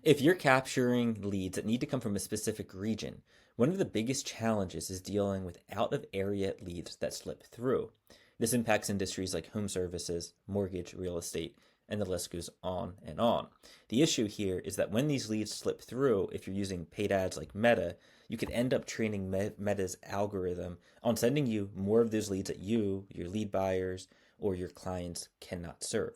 If you're capturing leads that need to come from a specific region, one of the biggest challenges is dealing with out-of-area leads that slip through. This impacts industries like home services, mortgage, real estate, and the list goes on and on. The issue here is that when these leads slip through, if you're using paid ads like Meta, you could end up training Meta's algorithm on sending you more of those leads that you, your lead buyers, or your clients cannot serve.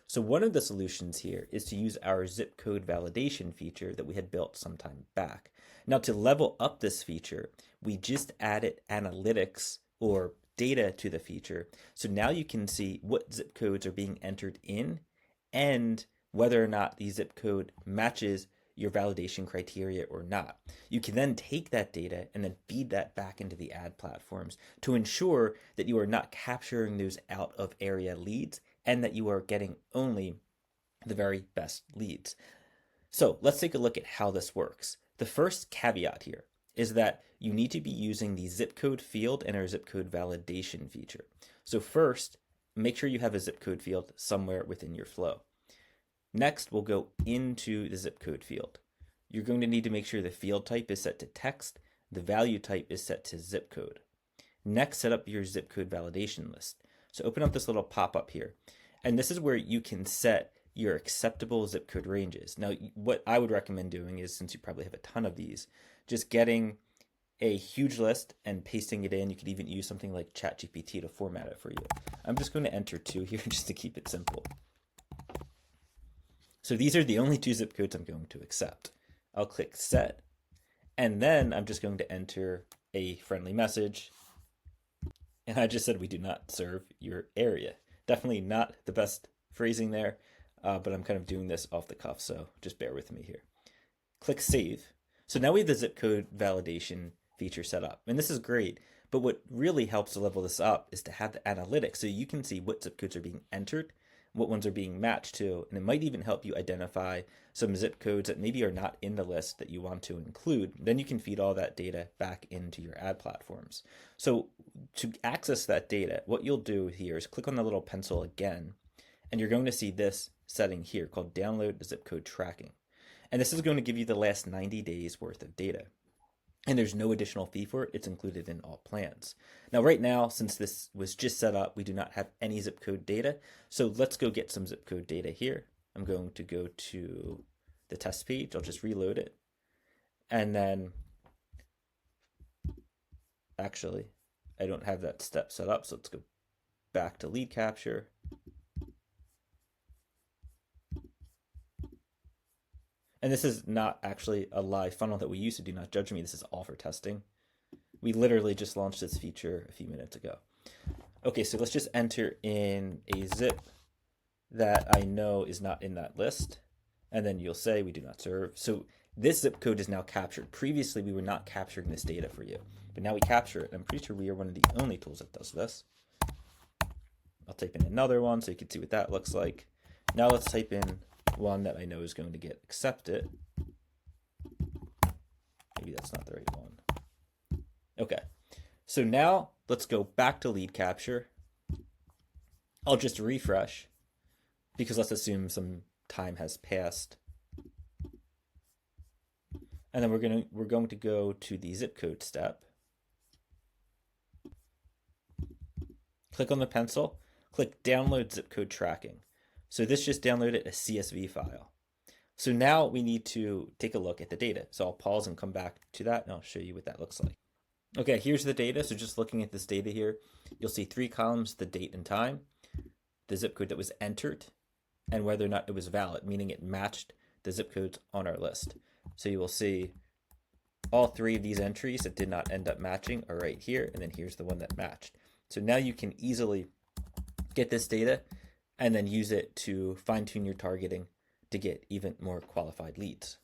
So one of the solutions here is to use our zip code validation feature that we had built some time back. Now, to level up this feature, we just added analytics or data to the feature. So now you can see what zip codes are being entered in and whether or not the zip code matches your validation criteria or not. You can then take that data and then feed that back into the ad platforms to ensure that you are not capturing those out of area leads and that you are getting only the very best leads. So let's take a look at how this works. The first caveat here is that you need to be using the zip code field in our zip code validation feature. So first, make sure you have a zip code field somewhere within your flow. Next, we'll go into the zip code field. You're going to need to make sure the field type is set to text, the value type is set to zip code. Next, set up your zip code validation list. So open up this little pop-up here, and this is where you can set your acceptable zip code ranges. Now, what I would recommend doing is, since you probably have a ton of these, just getting a huge list and pasting it in. You could even use something like ChatGPT to format it for you. I'm just going to enter 2 here just to keep it simple. So these are the only 2 zip codes I'm going to accept. I'll click set, and then I'm just going to enter a friendly message. And I just said we do not serve your area. Definitely not the best phrasing there, but I'm kind of doing this off the cuff, so just bear with me here. Click save. So now we have the zip code validation feature set up, and this is great. But what really helps to level this up is to have the analytics so you can see what zip codes are being entered, what ones are being matched to, and it might even help you identify some zip codes that maybe are not in the list that you want to include. Then you can feed all that data back into your ad platforms. So to access that data, what you'll do here is click on the little pencil again, and you're going to see this setting here called download zip code tracking. And this is going to give you the last 90 days worth of data. And there's no additional fee for it. It's included in all plans. Now, right now, since this was just set up, we do not have any zip code data. So let's go get some zip code data here. I'm going to go to the test page. I'll just reload it. And then, actually, I don't have that step set up. So let's go back to LeadCapture. And this is not actually a live funnel that we use, so do not judge me. This is all for testing. We literally just launched this feature a few minutes ago. Okay, so let's just enter in a zip that I know is not in that list. And then you'll say we do not serve. So this zip code is now captured. Previously, we were not capturing this data for you, but now we capture it. I'm pretty sure we are one of the only tools that does this. I'll type in another one so you can see what that looks like. Now let's type in one that I know is going to get accepted. Maybe that's not the right one. Okay, so now let's go back to LeadCapture. I'll just refresh because let's assume some time has passed. And then we're going to go to the zip code step. Click on the pencil, click download zip code tracking. So this just downloaded a CSV file. So now we need to take a look at the data. So I'll pause and come back to that and I'll show you what that looks like. Okay, here's the data. So just looking at this data here, you'll see 3 columns, the date and time, the zip code that was entered, and whether or not it was valid, meaning it matched the zip codes on our list. So you will see all 3 of these entries that did not end up matching are right here, and then here's the one that matched. So now you can easily get this data and then use it to fine-tune your targeting to get even more qualified leads.